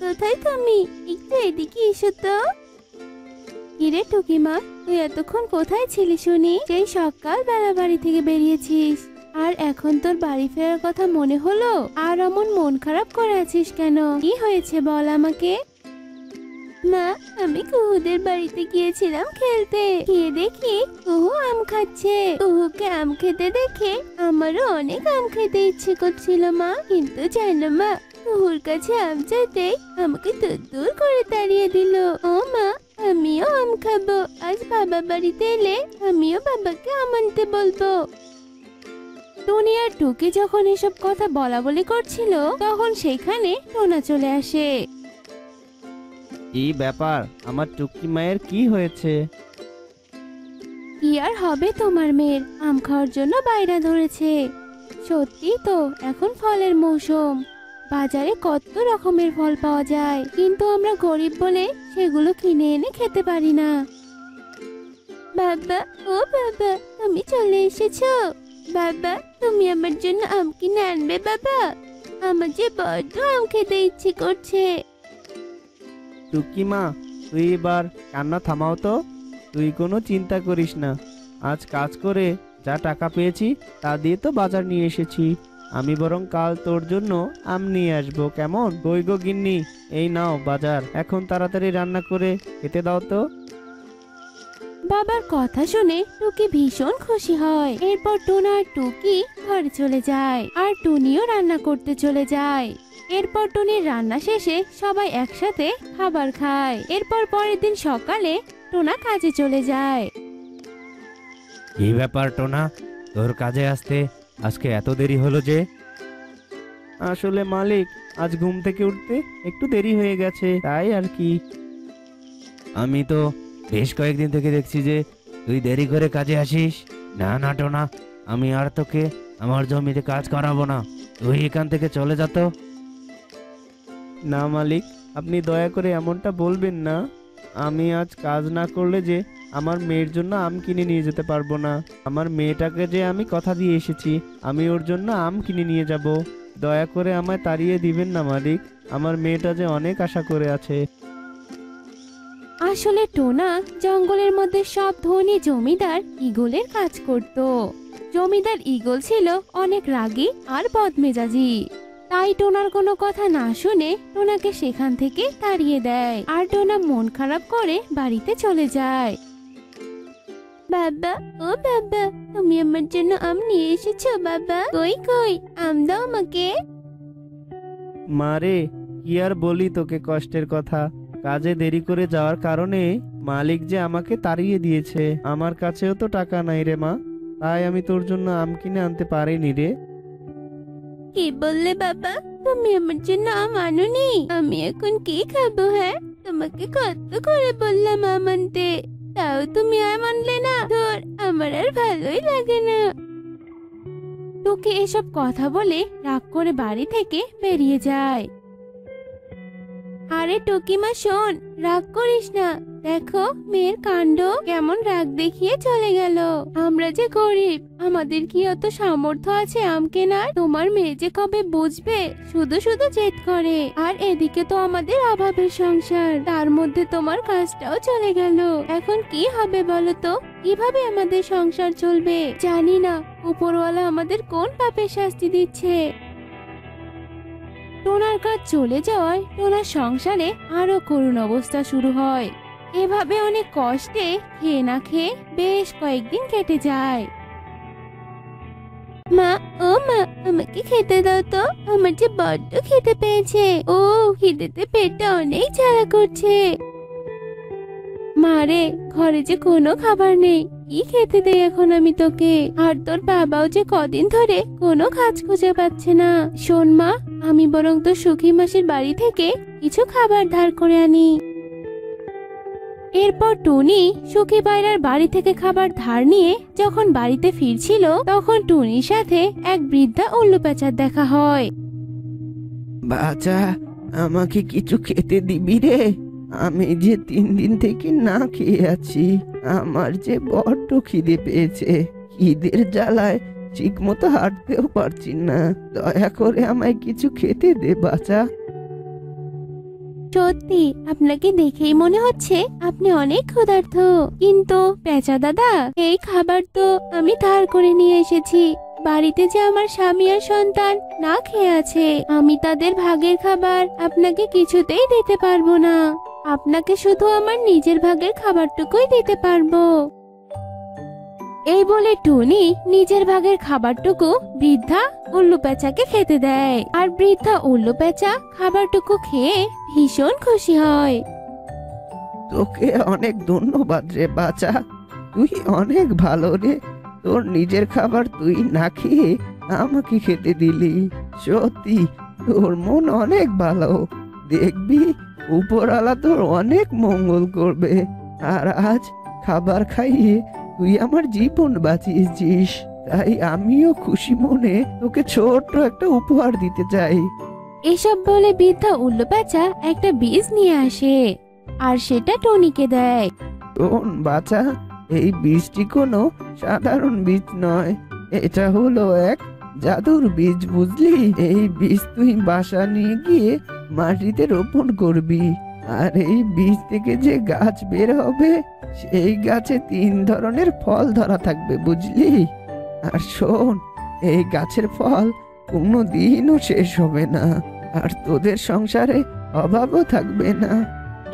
কোথায় তুমি? একটু এদিকে এসো তো। কিরে টুকিমা, তুই এতক্ষণ কোথায় ছিলি শুনি? সেই সকাল বেলা বাড়ি থেকে বেরিয়েছিস, আর এখন তোর বাড়ি ফেরার কথা মনে হলো? আর এমন মন খারাপ করে আছিস কেন? কি হয়েছে বল আমাকে। মা, আমি কুহুদের বাড়িতে গিয়েছিলাম খেলতে। গিয়ে দেখি কুহু আম খাচ্ছে। কুহুকে আম খেতে দেখে আমারও অনেক আম খেতে ইচ্ছে করছিল মা, কিন্তু জানো মা, কুহুর কাছে আম চাইতে আমাকে দূর করে তাড়িয়ে দিল। ও মা, আমিও আম খাবো। আজ বাবা বাড়িতে এলে আমিও বাবাকে আম আনতে বলবো। টুনি আর টুকি যখন এসব কথা বলা বলি করছিল, তখন সেখানে টোনা চলে আসে। এই ব্যাপার, আমার টুকি মায়ের কি হয়েছে? কি আর হবে তোমার মেয়ের, আম খাওয়ার জন্য বাইরে ধরেছে। সত্যি তো, এখন ফলের মৌসুম, বাজারে কত রকমের ফল পাওয়া যায়, কিন্তু আমরা গরিব বলে সেগুলো কিনে এনে খেতে পারি না। বাবা, ও বাবা, তুমি চলে এসেছো? বাবা, তুমি আমার জন্য আম কিনে আনবে বাবা? আমার যে বড্ড আম খেতে ইচ্ছে করছে। টুকি মা, তুই এবার কান্না থামাও তো। তুই কোনো চিন্তা করিস না, আজ কাজ করে যা টাকা পেয়েছি তা দিয়ে তো বাজার নিয়ে এসেছি। আমি বরং কাল তোর জন্য আম নিয়ে আসবো, কেমন? কই গো গিন্নি, এই নাও বাজার, এখন তাড়াতাড়ি রান্না করে খেতে দাও তো। বাবার কথা শুনে টুকি ভীষণ খুশি হয়। এরপর টোনা আর টুকি ঘরে চলে যায়, আর টুনিও রান্না করতে চলে যায়। এরপর টুনির রান্না শেষে সবাই একসাথে খাবার খায়। এরপর পরের দিন সকালে টোনা কাজে চলে যায়। কি ব্যাপার টোনা, তোর কাজে আসতে আজকে এত দেরি হলো যে? আসলে মালিক, আজ ঘুম থেকে উঠতে একটু দেরি হয়ে গেছে, তাই আর কি। আমি তো বেশ কয়েকদিন থেকে দেখছি যে তুই দেরি করে কাজে আসিস। না না টোনা, আমি আর তোকে আমার জমিতে কাজ করাবো না, তুই এখান থেকে চলে যা তো। না মালিক, আপনি দয়া করে এমনটা বলবেন না। আমি আজ কাজ না করলে যে আমার মেয়ের জন্য আম কিনে নিয়ে যেতে পারবো না। আমার মেয়েটাকে যে আমি কথা দিয়ে এসেছি, আমি ওর জন্য আম কিনে নিয়ে যাব। দয়া করে আমায় তাড়িয়ে দিবেন না মালিক, আমার মেয়েটা যে অনেক আশা করে আছে। আসলে টোনা জঙ্গলের মধ্যে সব ধনী জমিদার ঈগলের কাজ করত। জমিদার ঈগল ছিল অনেক রাগী আর বদমেজাজি, তাই টোনার কোনো কথা না শুনে টোনাকে সেখান থেকে তাড়িয়ে দেয়, আর টোনা মন খারাপ করে বাড়িতে চলে যায়। বাবা, ও বাবা, তুমি আমার জন্য আম নিয়ে এসেছো বাবা? কই কই, আম দাও আমাকে। মারে, কি আর বলি তোকে কষ্টের কথা। কাজে দেরি করে যাওয়ার কারণে মালিক যে আমাকে তাড়িয়ে দিয়েছে। আমার কাছেও তো টাকা নাই রে মা, তাই আমি তোর জন্য আম কিনে আনতে পারিনি রে। কি বললে বাবা? তুমি আমার জন্য আম আনোনি? আমি এখন কি খাবো? হ্যাঁ, তোমাকে কত করে বললাম আম আনতে, তাও তুমি আম আনলে না। ধুর, আমার আর ভালোই লাগে না। তোকে এসব কথা বলে রাগ করে বাড়ি থেকে বেরিয়ে যায়। আরে টুকিমা শোন, রাগ করিস না। দেখো মেয়ের কাণ্ড, কেমন রাগ দেখিয়ে চলে গেল। আমরা যে গরিব, আমাদের কি অত সামর্থ্য আছে আম কেনার? তোমার মেয়ে যে কবে বুঝবে, শুধু শুধু জেদ করে। আর এদিকে তো আমাদের অভাবের সংসার, তার মধ্যে তোমার কাজটাও চলে গেল। এখন কি হবে বলো তো? কিভাবে আমাদের সংসার চলবে? জানি না উপরওয়ালা আমাদের কোন পাপের শাস্তি দিচ্ছে। টোনার কাজ চলে যাওয়ায় টোনার সংসারে আরো করুণ অবস্থা শুরু হয়। এভাবে অনেক কষ্টে খেয়ে না খেয়ে বেশ কয়েকদিন কেটে যায়। মা, ও মা, আমাকে খেতে দাও তো, আমার যে বড্ড খেতে পেয়েছে। ও, খিদেতে পেটটা অনেক জ্বালা করছে। মারে, ঘরে যে কোনো খাবার নেই, কি খেতে দেই এখন আমি তোকে? আর তোর বাবাও যে কদিন ধরে কোনো কাজ খুঁজে পাচ্ছে না। শোন মা, আমি বরং তো সুখী মাসির বাড়ি থেকে কিছু খাবার ধার করে আনি। এরপর টুনি সুখী বাইরার বাড়ি থেকে খাবার ধার নিয়ে যখন বাড়িতে ফিরছিল, তখন টুনির সাথে এক বৃদ্ধা উল্লু প্যাঁচার দেখা হয়। বাচ্চা, আমাকে কিছু খেতে দিবি রে? আমি যে 3 দিন থেকে না খেয়ে আছি, আমার যে বড্ড খিদে পেয়েছে। খিদের জ্বালায় ঠিক মতো হাঁটতেও পারছি না, দয়া করে আমায় কিছু খেতে দে বাচ্চা। সত্যি আপনাকে দেখেই মনে হচ্ছে আপনি অনেক ক্ষুধার্ত। কিন্তু পেঁচা দাদা, এই খাবার তো আমি ধার করে নিয়ে এসেছি। বাড়িতে যে আমার স্বামী আর সন্তান না খেয়ে আছে, আমি তাদের ভাগের খাবার আপনাকে কিছুতেই দিতে পারবো না। আপনাকে শুধু আমার নিজের ভাগের খাবারটুকুই দিতে পারবো। এই বলে টুনি নিজের ভাগের খাবারটুকু বৃদ্ধা উল্লু পেঁচাকে খেতে দেয়, আর বৃদ্ধা উল্লু পেঁচা খাবারটুকু খেয়ে ভীষণ খুশি হয়। তোকে অনেক ধন্যবাদ রে বাছা, তুই অনেক ভালো রে। তোর নিজের খাবার তুই না খেয়ে আমাকে খেতে দিলি। সত্যি তোর মন অনেক ভালো। দেখবি উপরওয়ালা তোর অনেক মঙ্গল করবে। আর আজ খাবার খাইয়ে তুই আমার জীবন বাঁচিয়েছিস, তাই আমিও খুশি মনে তোকে ছোট্ট একটা উপহার দিতে চাই। এসব বলে বৃদ্ধা উল্লু পেঁচা একটা বীজ নিয়ে আসে, আর সেটা টনিকে দেয়। শোন বাছা, এই বীজটি কোনো সাধারণ বীজ নয়, এটা হলো এক জাদুর বীজ, বুঝলি? এই বীজ তুই বাসা নিয়ে গিয়ে মাটিতে রোপণ করবি, আর এই বীজ থেকে যে গাছ বের হবে সেই গাছে 3 ধরনের ফল ধরা থাকবে, বুঝলি? আর শোন, এই গাছের ফল কোনো দিনও শেষ হবে না, আর তোদের সংসারে অভাবও থাকবে না।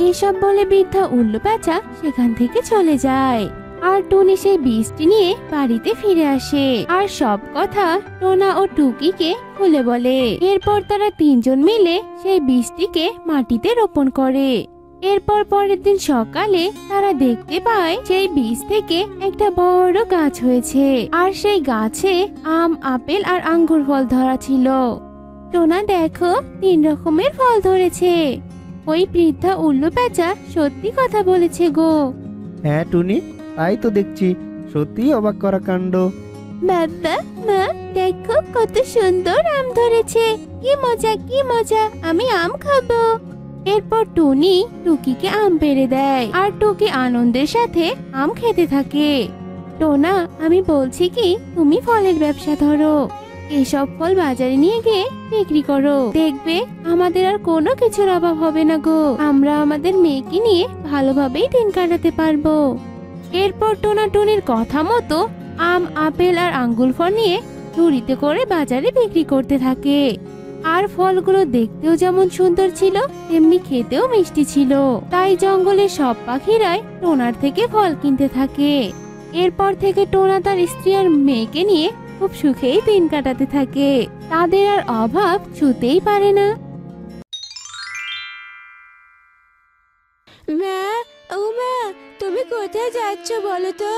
এসব বলে বৃদ্ধা উল্লু পেঁচা সেখান থেকে চলে যায়, আর টুনি সেই বীজটি নিয়ে বাড়িতে ফিরে আসে আর সব কথা টোনা ও টুকিকে খুলে বলে। এরপর তারা 3 জন মিলে সেই বীজটিকে মাটিতে রোপণ করে। এরপর পরের দিন সকালে তারা দেখতে পায় সেই বীজ থেকে একটা বড় গাছ হয়েছে, আর সেই গাছে আম, আপেল আর আঙ্গুর ফল ধরা ছিল। টোনা, দেখো, 3 রকমের ফল ধরেছে। ওই বৃদ্ধা উল্লু পেঁচা সত্যি কথা বলেছে গো। হ্যাঁ টুনি, তাই তো দেখছি, সত্যি অবাক করা কাণ্ড। বাবা, মা, দেখো কত সুন্দর আম ধরেছে। কি মজা, কি মজা, আমি আম খাবো। এরপর টুনি টুকিকে আম পেড়ে দেয়, আর টুকি আনন্দের সাথে আম খেতে থাকে। টোনা, আমি বলছি কি, তুমি ফলের ব্যবসা ধরো। এসব ফল বাজারে নিয়ে গিয়ে বিক্রি করো, দেখবে আমাদের আর কোনো কিছুর অভাব হবে না গো। আমরা আমাদের মেয়েকে নিয়ে ভালোভাবেই দিন কাটাতে পারবো। এরপর টোনা টুনির কথা মতো আম, আপেল আর আঙ্গুর ফল নিয়ে ঝুড়িতে করে বাজারে বিক্রি করতে থাকে। আর ফলগুলো দেখতেও যেমন সুন্দর ছিল, তেমনি খেতেও মিষ্টি ছিল। তাই জঙ্গলের সব পাখিরাই টোনার থেকে ফল কিনতে থাকে। এরপর থেকে টোনা তার স্ত্রী আর মেয়েকে নিয়ে খুব সুখেই দিন কাটাতে থাকে। তাদের আর অভাব ছুতেই পারে না। মা, ও মা, তুমি কোথায় যাচ্ছ বলো তো?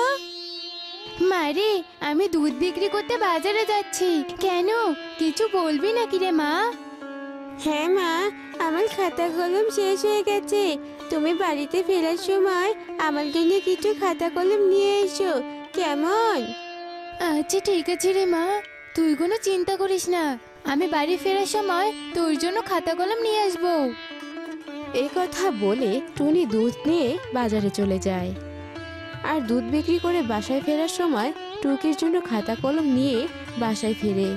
মারে, আমি দুধ বিক্রি করতে বাজারে যাচ্ছি। কেন, কিছু বলবি নাকি রে মা? হ্যাঁ মা, আমার খাতা কলম শেষ হয়ে গেছে। তুমি বাড়িতে ফেরার সময় আমার জন্য কিছু খাতা কলম নিয়ে এসো, কেমন? আচ্ছা ঠিক আছে রে মা, তুই কোনো চিন্তা করিস না। আমি বাড়ি ফেরার সময় তোর জন্য খাতা কলম নিয়ে আসবো। এই কথা বলে টুনি দুধ নিয়ে বাজারে চলে যায়, আর দুধ বিক্রি করে বাসায় ফেরার সময় টুকির জন্য খাতা কলম নিয়ে বাসায় ফেরে।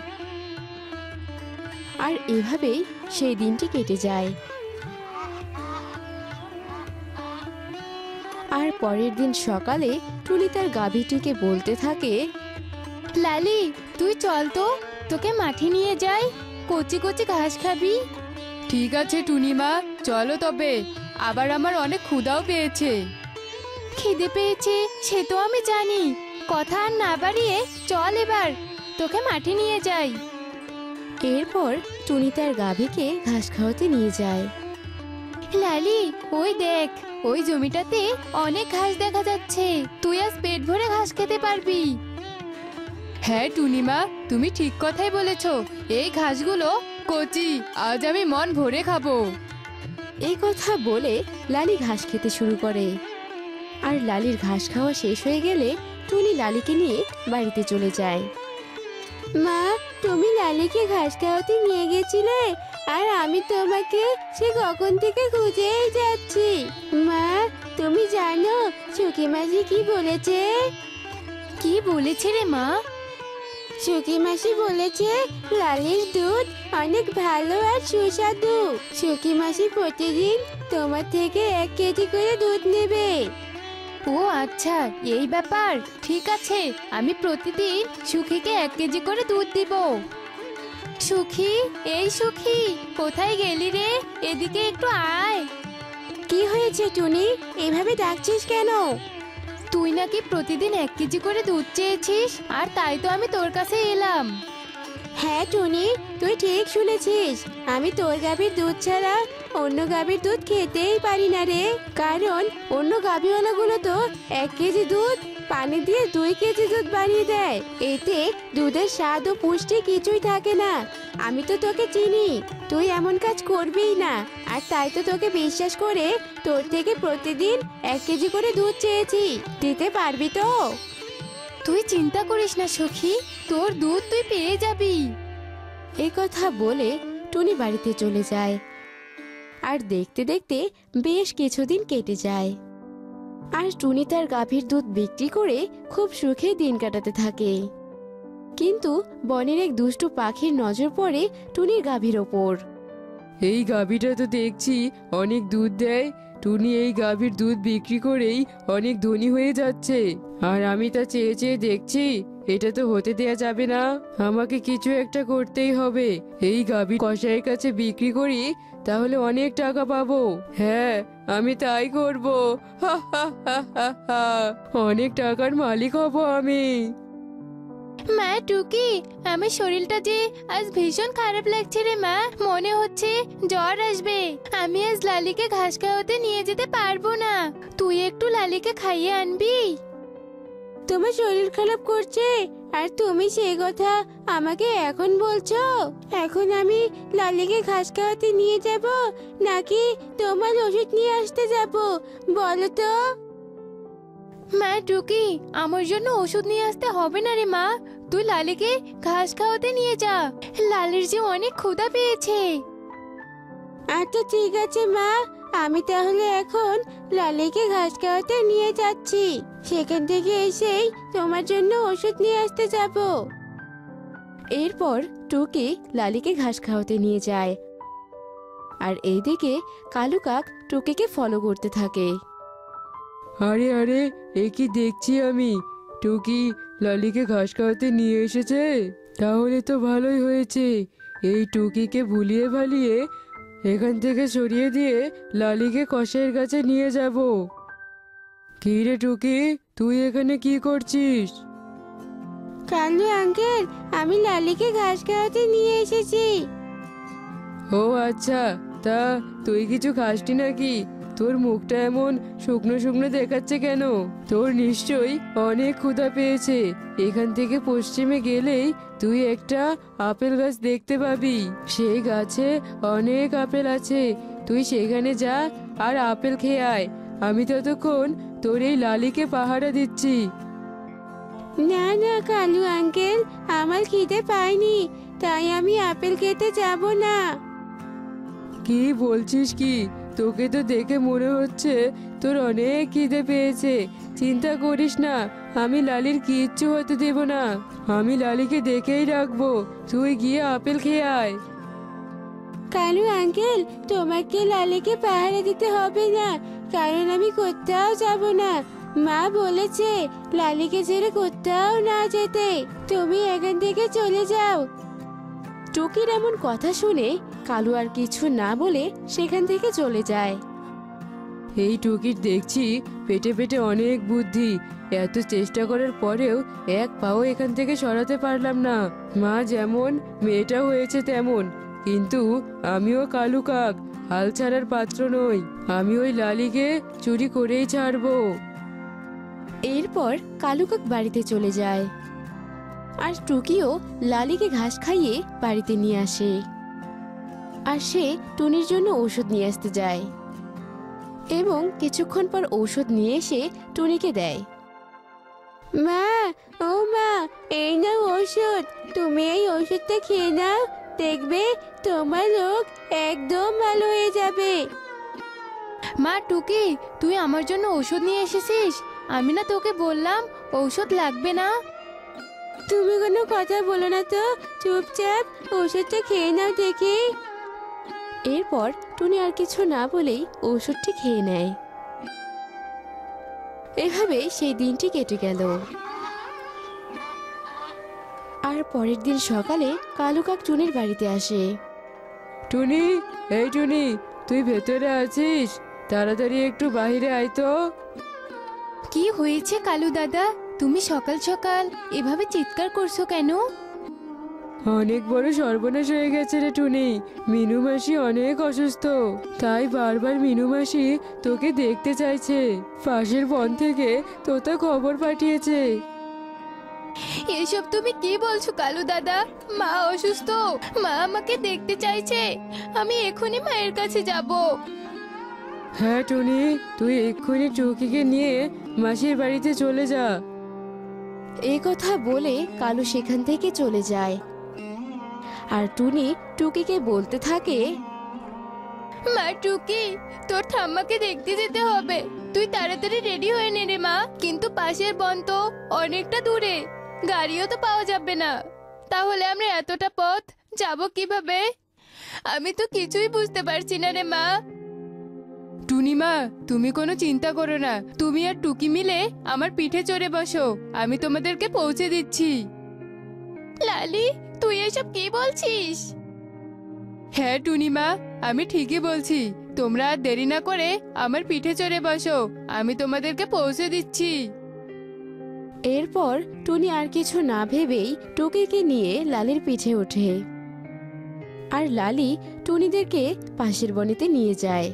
আর এভাবেই সেই দিনটি কেটে যায়। আর পরের দিন সকালে টুনি তার গাভীটিকে বলতে থাকে, লালি, তুই চল তো, তোকে মাঠে নিয়ে যাই, কচি কচি ঘাস খাবি। ঠিক আছে টুনিমা, চলো তবে, আবার আমার অনেক ক্ষুধাও পেয়েছে। খিদে পেয়েছে সে তো আমি জানি, কথা আর না বাড়িয়ে চল এবার, তোকে মাঠে নিয়ে যাই। এরপর টুনি তার গাভীকে ঘাস খাওয়াতে নিয়ে যায়। লালি, ওই দেখ, ওই জমিটাতে অনেক ঘাস দেখা যাচ্ছে, তুই আজ পেট ভরে ঘাস খেতে পারবি। হ্যাঁ টুনিমা, তুমি ঠিক কথাই বলেছ, এই ঘাসগুলো কচি, আজ আমি মন ভরে খাবো। এই কথা বলে লালি ঘাস খেতে শুরু করে। আর লালির ঘাস খাওয়া শেষ হয়ে গেলে টুনি লালিকে নিয়ে বাড়িতে চলে যায়। মা, তুমি লালিকে ঘাস খাওয়াতে নিয়ে গেছিলে, আর আমি তোমাকে সে কখন থেকে খুঁজেই যাচ্ছি। মা, তুমি জানো সুখী মাঝি কি বলেছে? কি বলেছে রে মা? সুখী মাসি বলেছে লালির দুধ অনেক ভালো আর সুস্বাদু। সুখী মাসি প্রতিদিন তোমার থেকে 1 কেজি করে দুধ নেবে। ও আচ্ছা, এই ব্যাপার। ঠিক আছে, আমি প্রতিদিন সুখীকে 1 কেজি করে দুধ দিব। সুখী, এই সুখী, কোথায় গেলি রে? এদিকে একটু আয়। কি হয়েছে টুনি, এভাবে ডাকছিস কেন? তুই নাকি প্রতিদিন 1 কেজি করে দুধ চেয়েছিস, আর তাই তো আমি তোর কাছে এলাম। হ্যাঁ টুনি, তুই ঠিক শুনেছিস। আমি তোর গাভীর দুধ ছাড়া অন্য গাভীর দুধ খেতেই পারি না রে। কারণ অন্য গাভীওয়ালাগুলো তো 1 কেজি দুধ পানি দিয়ে 2 কেজি দুধ বানিয়ে দেয়। এতে দুধের স্বাদ ও পুষ্টি কিছুই থাকে না। আমি তো তোকে চিনি, তুই এমন কাজ করবিই না। আর তাই তো তোকে বিশ্বাস করে তোর থেকে প্রতিদিন 1 কেজি করে দুধ চেয়েছি। দিতে পারবি তো? তুই চিন্তা করিস না সখী, তোর দুধ তুই পেয়ে যাবি। এই কথা বলে টুনি বাড়িতে চলে যায়। আর দেখতে দেখতে বেশ কিছুদিন কেটে যায়। আর টুনি তার গাভীর দুধ বিক্রি করে খুব সুখে দিন কাটাতে থাকে। কিন্তু বনের এক দুষ্টু পাখির নজর পড়ে টুনির গাভীর ওপর। এই গাভীটা তো দেখছি অনেক দুধ দেয়। টুনি এই গাভীর দুধ বিক্রি করেই অনেক ধনী হয়ে যাচ্ছে, আর আমি তা চেয়ে চেয়ে দেখছি। এটা তো হতে দেয়া যাবে না, আমাকে কিছু একটা করতেই হবে। এই গাভী কসাইয়ের কাছে বিক্রি করি, তাহলে অনেক টাকা পাবো। হ্যাঁ, আমি তাই করব। হা হা হা হা হা। অনেক টাকার মালিক হব আমি। মা টুকি, আমার শরীরটা যে আজ ভীষণ খারাপ লাগছে রে মা। মনে হচ্ছে জ্বর আসবে। আমি আজ লালিকে ঘাস খাওয়াতে নিয়ে যেতে পারবো না। তুই একটু লালিকে খাইয়ে আনবি? তোমার শরীর খারাপ করছে আর তুমি সেই কথা আমাকে এখন বলছো? এখন আমি লালিকে ঘাস খাওয়াতে নিয়ে যাব নাকি তোমার ওষুধ নিয়ে আসতে যাব, বলো তো? মা টুকি, আমার জন্য ওষুধ নিয়ে আসতে হবে না রে মা। তুই লালিকে ঘাস খাওয়াতে নিয়ে যা। লালির যে অনেক ক্ষুধা পেয়েছে। আচ্ছা ঠিক আছে মা, আমি তাহলে এখন লালিকে ঘাস খাওয়াতে নিয়ে যাচ্ছি। সেখান থেকে এসেই তোমার জন্য ওষুধ নিয়ে আসতে যাব। এরপর টুকি লালিকে ঘাস খাওয়াতে নিয়ে যায়। আর এইদিকে কালু কাক টুকিকে ফলো করতে থাকে। আরে আরে, এ কি দেখছি আমি? টুকি লালিকে ঘাস খাওয়াতে নিয়ে এসেছে। তাহলে তো ভালোই হয়েছে। এই টুকিকে ভুলিয়ে ভালিয়ে এখান থেকে সরিয়ে দিয়ে লালিকে কসাইয়ের কাছে নিয়ে যাব। কি রে টুকি, তুই এখানে কি করছিস? কালু আঙ্কেল, আমি লালিকে ঘাস খাওয়াতে নিয়ে এসেছি। ও আচ্ছা, তা তুই কিছু খাসনি নাকি? তোর মুখটা এমন শুকনো শুকনো দেখাচ্ছে কেন? তোর নিশ্চয়ই অনেক ক্ষুধা পেয়েছে। এখান থেকে পশ্চিমে গেলেই তুই একটা আপেল গাছ দেখতে পাবি। সেই গাছে অনেক আপেল আছে। তুই সেখানে যা আর আপেল খেয়ে আয়। আমি ততক্ষণ তোর এই লালিকে পাহারা দিচ্ছি। না না কালু আঙ্কেল, আমার খিদে পায়নি, তাই আমি আপেল খেতে যাব না। কি বলছিস কি? তোকে তো দেখে মনে হচ্ছে তোর অনেক খিদে পেয়েছে। চিন্তা করিস না, আমি লালির কিচ্ছু হতে দেব না। আমি লালিকে দেখেই রাখবো। তুই গিয়ে আপেল খেয়ে আয়। কালু আঙ্কেল, তোমাকে লালিকে পাহারা দিতে হবে না, কারণ আমি কোথাও যাব না। মা বলেছে লালিকে ছেড়ে কোথাও না যেতে। তুমি এখান থেকে চলে যাও। টুকির এমন কথা শুনে কালু আর কিছু না বলে সেখান থেকে চলে যায়। এই টুকির দেখছি পেটে পেটে অনেক বুদ্ধি। এত চেষ্টা করার পরেও এক পাও এখান থেকে সরাতে পারলাম না। মা যেমন, মেয়েটা হয়েছে তেমন। কিন্তু আমিও কালু কাক, হাল ছাড়ার পাত্র নই। আমি ওই লালিকে চুরি করেই ছাড়বো। এরপর কালু কাক বাড়িতে চলে যায়। আর টুকিও লালিকে ঘাস খাইয়ে বাড়িতে নিয়ে আসে। আর সে টুনির জন্য ঔষধ নিয়ে আসতে যায় এবং কিছুক্ষণ পর ঔষধ নিয়ে এসে টুনিকে দেয়। মা, ও মা, এই নাও ঔষধ। তুমি এই ঔষধটা খেয়ে নাও, দেখবে তোমার রোগ একদম ভালো হয়ে যাবে। মা টুকি, তুই আমার জন্য ওষুধ নিয়ে এসেছিস? আমি না তোকে বললাম ঔষধ লাগবে না? তুমি কোনো কথা বলো না তো, চুপচাপ ওষুধটা খেয়ে নাও দেখি। এরপর টুনি আর কিছু না বলেই ওষুধটি খেয়ে নেয়। এভাবে সেই দিনটি কেটে গেল। আর পরের দিন সকালে কালু কাক টুনির বাড়িতে আসে। টুনি, এই টুনি, তুই ভেতরে আছিস? তাড়াতাড়ি একটু বাইরে আয় তো। কি হয়েছে কালু দাদা? তুমি সকাল সকাল এভাবে চিৎকার করছো কেন? অনেক বড় সর্বনাশ হয়ে গেছে রে টুনি। মিনু মাসি অনেক অসুস্থ, তাই বারবার মিনু মাসি তোকে দেখতে চাইছে। পাশের বন থেকে তোতা খবর পাঠিয়েছে। এসব তুমি কি বলছো কালু দাদা? মা অসুস্থ, মা আমাকে দেখতে চাইছে। আমি এখনই মায়ের কাছে যাব। হ্যাঁ টুনি, তুই এক্ষুনি টুকিকে নিয়ে মাসির বাড়িতে চলে যা। এই কথা বলে কালু সেখান থেকে চলে যায়। আর টুনি টুকিকে বলতে থাকে, মা টুকি, তোর ঠাম্মাকে দেখতে যেতে হবে। তুই তাড়াতাড়ি রেডি হয়ে নে রে মা। কিন্তু পাশের বন তো অনেকটা দূরে, গাড়িও তো পাওয়া যাবে না। তাহলে আমরা এতটা পথ যাব কিভাবে? আমি তো কিছুই বুঝতে পারছি না রে মা। টুনিমা, তুমি কোনো চিন্তা করো না। তুমি আর টুকি মিলে আমার পিঠে চড়ে বসো, আমি তোমাদেরকে পৌঁছে দিচ্ছি। লালি, তুই এসব কি বলছিস? হ্যাঁ টুনিমা, আমি ঠিকই বলছি। তোমরা আর দেরি না করে আমার পিঠে চড়ে বসো, আমি তোমাদেরকে পৌঁছে দিচ্ছি। এরপর টুনি আর কিছু না ভেবেই টুকিকে নিয়ে লালির পিঠে ওঠে। আর লালি টুনিদেরকে পাশের বনেতে নিয়ে যায়।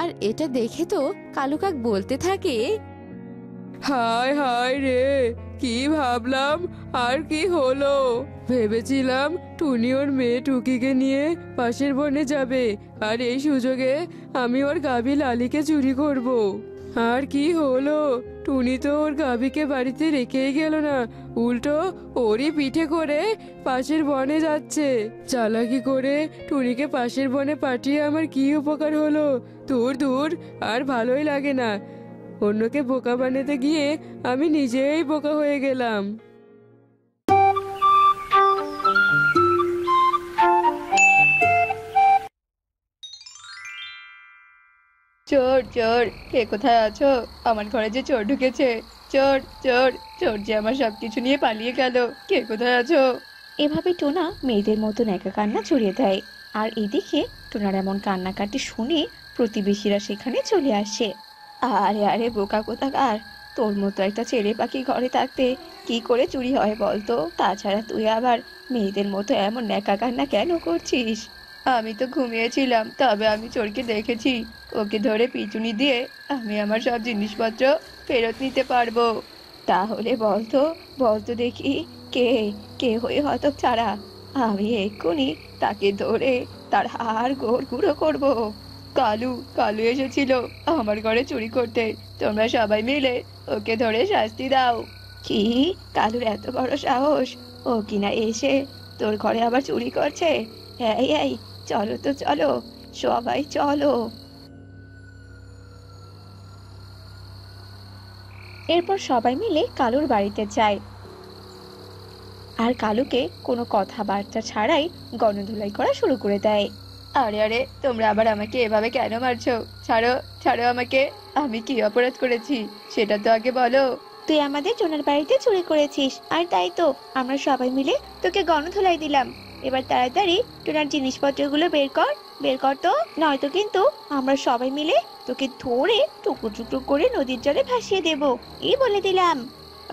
আর এটা দেখে তো কালু কাক বলতে থাকে, হায় হায় রে, কি ভাবলাম আর কি হলো। ভেবেছিলাম টুনি ওর মেয়ে টুকিকে নিয়ে পাশের বনে যাবে, আর এই সুযোগে আমি ওর গাভী লালিকে চুরি করব। আর কি হলো, টুনি তো ওর গাভীকে বাড়িতে রেখেই গেল না, উল্টো ওরই পিঠে করে পাশের বনে যাচ্ছে। চালাকি করে টুনিকে পাশের বনে পাঠিয়ে আমার কি উপকার হলো? দূর দূর, আর ভালোই লাগে না। অন্যকে বোকা বানাতে গিয়ে আমি নিজেই বোকা হয়ে গেলাম। চোর চোর, কে কোথায় আছো? আমার ঘরে যে চোর ঢুকেছে। চোর চোর, চোর যে আমার সবকিছু নিয়ে পালিয়ে গেল। কে কোথায় আছো? এভাবে টোনা মেয়েদের মতন একা কান্না জড়িয়ে দেয়। আর এদিকে টোনার এমন কান্নাকাটি শুনে প্রতিবেশীরা সেখানে চলে আসে। আরে আরে বোকা কোথাকার, তোর মতো একটা ছেলে পাখি ঘরে থাকতে কি করে চুরি হয় বলতো? তাছাড়া তুই আবার মেয়েদের মতো এমন ন্যাকা কান্না কেন করছিস? আমি তো ঘুমিয়েছিলাম, তবে আমি চোরকে দেখেছি। ওকে ধরে পিটুনি দিয়ে আমি আমার সব জিনিসপত্র ফেরত নিতে পারবো। তাহলে বলতো, বলতো দেখি, কে কে হয়ে হতচ্ছাড়া? আমি এক্ষুনি তাকে ধরে তার হাড় গোড় গুঁড়ো করবো। কালু, কালু এসেছিল আমার ঘরে চুরি করতে। তোমরা সবাই মিলে ওকে ধরে শাস্তি দাও। কি, কালুর এত বড় সাহস? ও কিনা এসে তোর ঘরে আবার চুরি করছে? এই এই, চলো তো চলো, সবাই চলো। এরপর সবাই মিলে কালুর বাড়িতে যায়। আর কালুকে কোনো কথাবার্তা ছাড়াই গণধোলাই করা শুরু করে দেয়। আরে আরে, তোমরা আবার আমাকে এভাবে কেন মারছো? ছাড়ো, ছাড়ো আমাকে। আমি কি অপরাধ করেছি সেটা তো আগে বলো। তুই আমাদের টোনার বাড়িতে চুরি করেছিস, আর তাই তো আমরা সবাই মিলে তোকে গণধোলাই দিলাম। এবার তাড়াতাড়ি টোনার জিনিসপত্রগুলো বের কর, বের কর তো, নয়তো কিন্তু আমরা সবাই মিলে তোকে ধরে টুকরো টুকরো করে নদীর জলে ভাসিয়ে দেব, এই বলে দিলাম।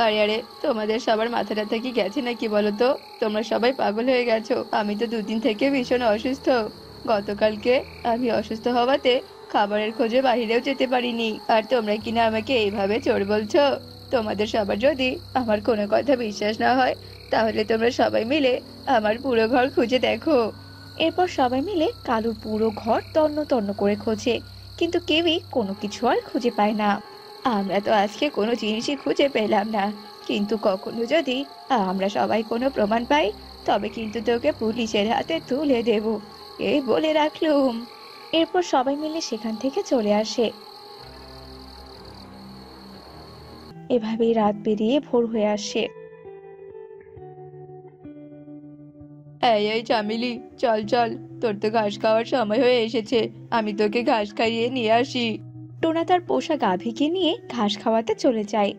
আরে আরে, তোমাদের সবার মাথা ব্যথা কি গেছে নাকি বলো তো? তোমরা সবাই পাগল হয়ে গেছো। আমি তো দুদিন থেকে ভীষণ অসুস্থ। গতকালকে আমি অসুস্থ হওয়াতে খাবারের খোঁজে বাহিরেও যেতে পারিনি। আর তোমরা কিনা আমাকে এইভাবে চোর বলছো? তোমাদের সবার যদি আমার কোনো কথা বিশ্বাস না হয়, তাহলে তোমরা সবাই মিলে আমার পুরো ঘর খুঁজে দেখো। এরপর সবাই মিলে কালুর পুরো ঘর তন্ন তন্ন করে খোঁজে, কিন্তু কেউই কোনো কিছু আর খুঁজে পায় না। আমরা তো আজকে কোনো জিনিসই খুঁজে পেলাম না, কিন্তু কখনো যদি আমরা সবাই কোনো প্রমাণ পাই, তবে কিন্তু তোকে পুলিশের হাতে তুলে দেব, এই বলে রাখলুম। এরপর সবাই মিলে সেখান থেকে চলে আসে। এভাবেই রাত পেরিয়ে ভোর হয়ে আসে। এই চামেলি, চল চল, তোর তো ঘাস খাওয়ার সময় হয়ে এসেছে, আমি তোকে ঘাস খাইয়ে নিয়ে আসি। টোনা তার পোষা গাভীকে নিয়ে ঘাস খাওয়াতে চলে যায়।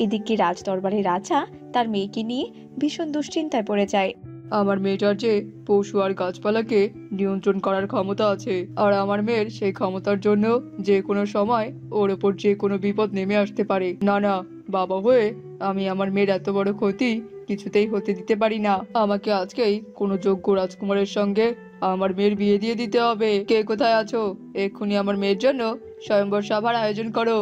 এদিকে রাজদরবারে রাজা তার মেয়েকে নিয়ে ভীষণ দুশ্চিন্তায় পড়ে যায়। আমার মেয়েটার যে পশু আর গাছপালাকে নিয়ন্ত্রণ করার ক্ষমতা আছে, আর আমার মেয়ের সেই ক্ষমতার জন্য যে কোনো সময় ওর ওপর যে কোনো বিপদ নেমে আসতে পারে। না না, বাবা হয়ে আমি আমার মেয়ের এত বড় ক্ষতি কিছুতেই হতে দিতে পারি না। আমাকে আজকেই কোনো যোগ্য রাজকুমারের সঙ্গে আমার মেয়ের বিয়ে দিয়ে দিতে হবে। কে কোথায় আছো? এক্ষুনি আমার মেয়ের জন্য স্বয়ংবর সভার আয়োজন করো।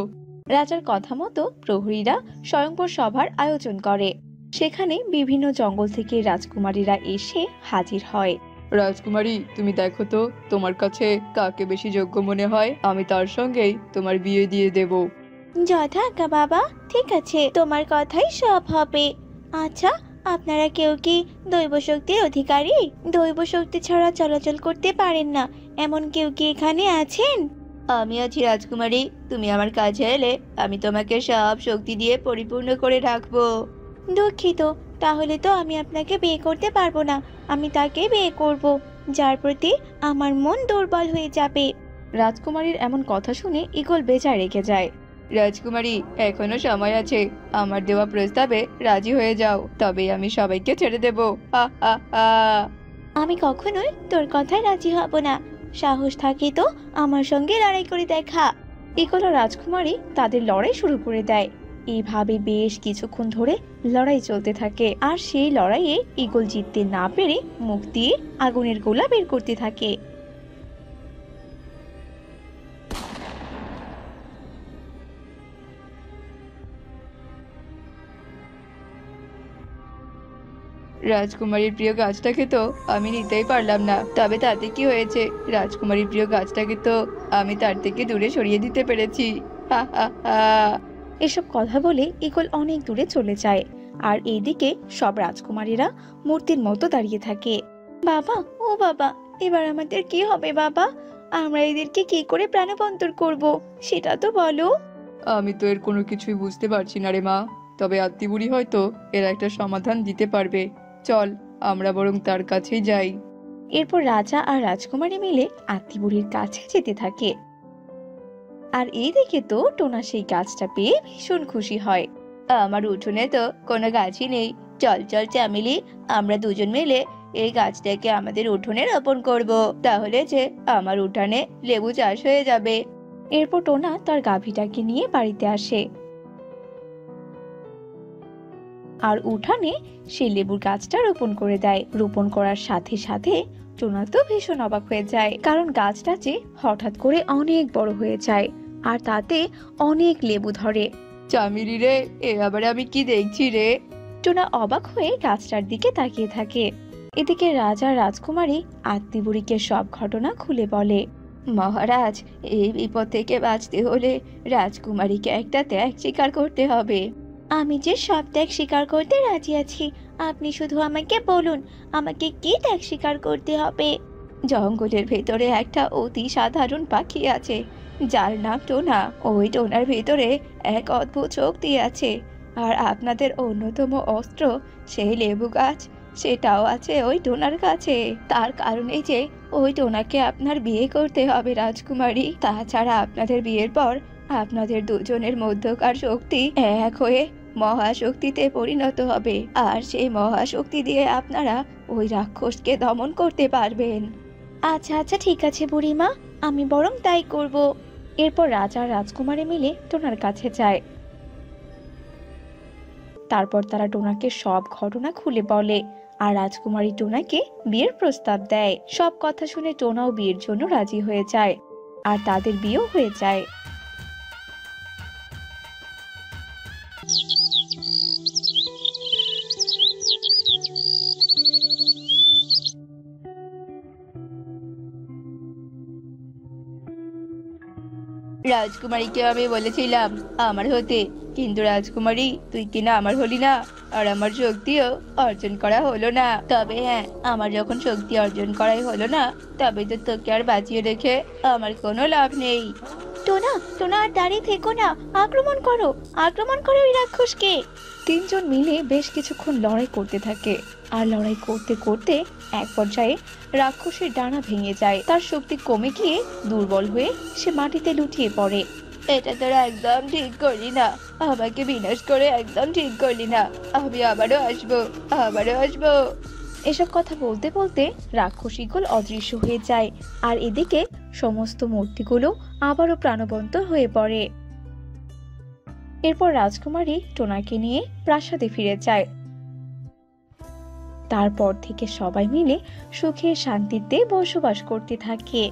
রাজার কথা মতো প্রহরীরা স্বয়ংবর সভার আয়োজন করে। সেখানে বিভিন্ন জঙ্গল থেকে রাজকুমারীরা এসে হাজির হয়। রাজকুমারী, তুমি দেখো তো তোমার কাছে কাকে বেশি যোগ্য মনে হয়, আমি তার সঙ্গেই তোমার বিয়ে দিয়ে দেব। যথাজ্ঞা বাবা, ঠিক আছে, তোমার কথাই সব হবে। আচ্ছা, আপনারা কেউ কি দৈব শক্তির অধিকারী? দৈব শক্তি ছাড়া চলাচল করতে পারেন না এমন কেউ কি এখানে আছেন? আমি আছি রাজকুমারী, তুমি আমার কাছে এলে আমি তোমাকে সব শক্তি দিয়ে পরিপূর্ণ করে রাখবো। দুঃখিত, তাহলে তো আমি আপনাকে বিয়ে করতে পারবো না। আমি তাকে বিয়ে করব যার প্রতি আমার মন দুর্বল হয়ে যাবে। রাজকুমারীর এমন কথা শুনে ঈগল বেজায় রেগে যায়। রাজকুমারী, এখনো সময় আছে, আমার দেওয়া প্রস্তাবে রাজি হয়ে যাও, তবে আমি সবাইকে ছেড়ে দেব। আমি কখনোই তোর কথায় রাজি হব না। সাহস থাকে তো আমার সঙ্গে লড়াই করে দেখা। ঈগল ও রাজকুমারী তাদের লড়াই শুরু করে দেয়। এইভাবে বেশ কিছুক্ষণ ধরে লড়াই চলতে থাকে, আর সেই লড়াইয়ে ঈগল জিততে না পেরে মুখ দিয়ে আগুনের গোলা বের করতে থাকে। রাজকুমারীর প্রিয় গাছটাকে তো আমি নিতেই পারলাম না, তবে তাতে কি হয়েছে, রাজকুমারীর প্রিয় গাছটাকে তো আমি তার থেকে দূরে সরিয়ে দিতে পেরেছি। এসব কথা বলে ঈগল অনেক দূরে চলে যায়, আর এইদিকে সব রাজকুমারীরা মূর্তির মতো দাঁড়িয়ে থাকে। বাবা, ও বাবা, এবার আমাদের কি হবে বাবা? আমরা এদেরকে কি করে প্রাণবন্তর করব সেটা তো বলো। আমি তো এর কোনো কিছুই বুঝতে পারছি না রে মা, তবে আত্মীবুড়ি হয়তো এর একটা সমাধান দিতে পারবে। চল, আমরা বরং তার কাছেই যাই। এরপর রাজা আর রাজকুমারী মিলে আত্মীবুড়ির কাছে যেতে থাকে। আর এইদিকে তো টোনা সেই গাছটা পেয়ে ভীষণ খুশি হয়। আমার উঠোনে তো কোনো গাছই নেই, চল চল চামেলি, আমরা দুজন মিলে এই গাছটাকে আমাদের উঠোনে রোপণ করব, তাহলে যে আমার উঠানে লেবু চাষ হয়ে যাবে। এরপর টোনা তার গাভীটাকে নিয়ে বাড়িতে আসে, আর উঠানে সে লেবুর গাছটা রোপণ করে দেয়। রোপণ করার সাথে সাথে টোনা তো ভীষণ অবাক হয়ে যায়, কারণ গাছটা যে হঠাৎ করে অনেক বড় হয়ে যায়, আর তাতে অনেক লেবু ধরে। চামেলি রে, এ আবার আমি কি দেখছি রে? টোনা অবাক হয়ে গাছটার দিকে তাকিয়ে থাকে। এদিকে রাজা রাজকুমারী আত্মীবুড়িকে সব ঘটনা খুলে বলে। মহারাজ, এই বিপদ থেকে বাঁচতে হলে রাজকুমারীকে একটা ত্যাগ স্বীকার করতে হবে। আমি যে সব ত্যাগ স্বীকার করতে রাজি আছি, আপনি শুধু আমাকে বলুন আমাকে কি ত্যাগ স্বীকার করতে হবে। জঙ্গলের ভেতরে একটা অতি সাধারণ পাখি আছে যার নাম টোনা। ওই টোনার ভেতরে এক অদ্ভুত শক্তি আছে, আর আপনাদের অন্যতম অস্ত্র সেই লেবু গাছ, সেটাও আছে ওই টোনার কাছে। তার কারণে যে ওই টোনাকে আপনার বিয়ে করতে হবে রাজকুমারী। তাছাড়া আপনাদের বিয়ের পর আপনাদের দুজনের মধ্যকার শক্তি এক হয়ে মহাশক্তিতে পরিণত হবে, আর সেই মহাশক্তি দিয়ে আপনারা ওই রাক্ষসকে দমন করতে পারবেন। আচ্ছা আচ্ছা, ঠিক আছে বুড়িমা, আমি বরং তাই করব। এরপর রাজা আর রাজকুমারী মিলে টোনার কাছে যায়। তারপর তারা টোনাকে সব ঘটনা খুলে বলে, আর রাজকুমারী টোনাকে বিয়ের প্রস্তাব দেয়। সব কথা শুনে টোনাও বিয়ের জন্য রাজি হয়ে যায়, আর তাদের বিয়েও হয়ে যায়। রাজকুমারীকে আমি বলেছিলাম আমার হতে, কিন্তু রাজকুমারী তুই কিনা আমার হলি না, আর আমার শক্তিও অর্জন করা হলো না। তবে হ্যাঁ, আমার যখন শক্তি অর্জন করাই হলো না, তবে তো তোকে আর বাঁচিয়ে রেখে আমার কোনো লাভ নেই। টোনা, টোনা আর দাঁড়িয়ে থেকো না, আক্রমণ করো, আক্রমণ করো ওই রাক্ষসকে। তিনজন মিলে বেশ কিছুক্ষণ লড়াই করতে থাকে। আর লড়াই করতে করতে এক পর্যায়ে রাক্ষসের ডানা ভেঙে যায়, তার শক্তি কমে গিয়ে দুর্বল হয়ে সে মাটিতে লুটিয়ে পড়ে। এটা তোরা একদম ঠিক করলি না, আমাকে বিনাশ করে একদম ঠিক করলি না। আমি আবারও আসবো। এসব কথা বলতে বলতে রাক্ষস ঈগল অদৃশ্য হয়ে যায়, আর এদিকে সমস্ত মূর্তিগুলো আবারও প্রাণবন্ত হয়ে পড়ে। এরপর রাজকুমারী টোনাকে নিয়ে প্রাসাদে ফিরে যায়। তারপর থেকে সবাই মিলে সুখে শান্তিতে বসবাস করতে থাকে।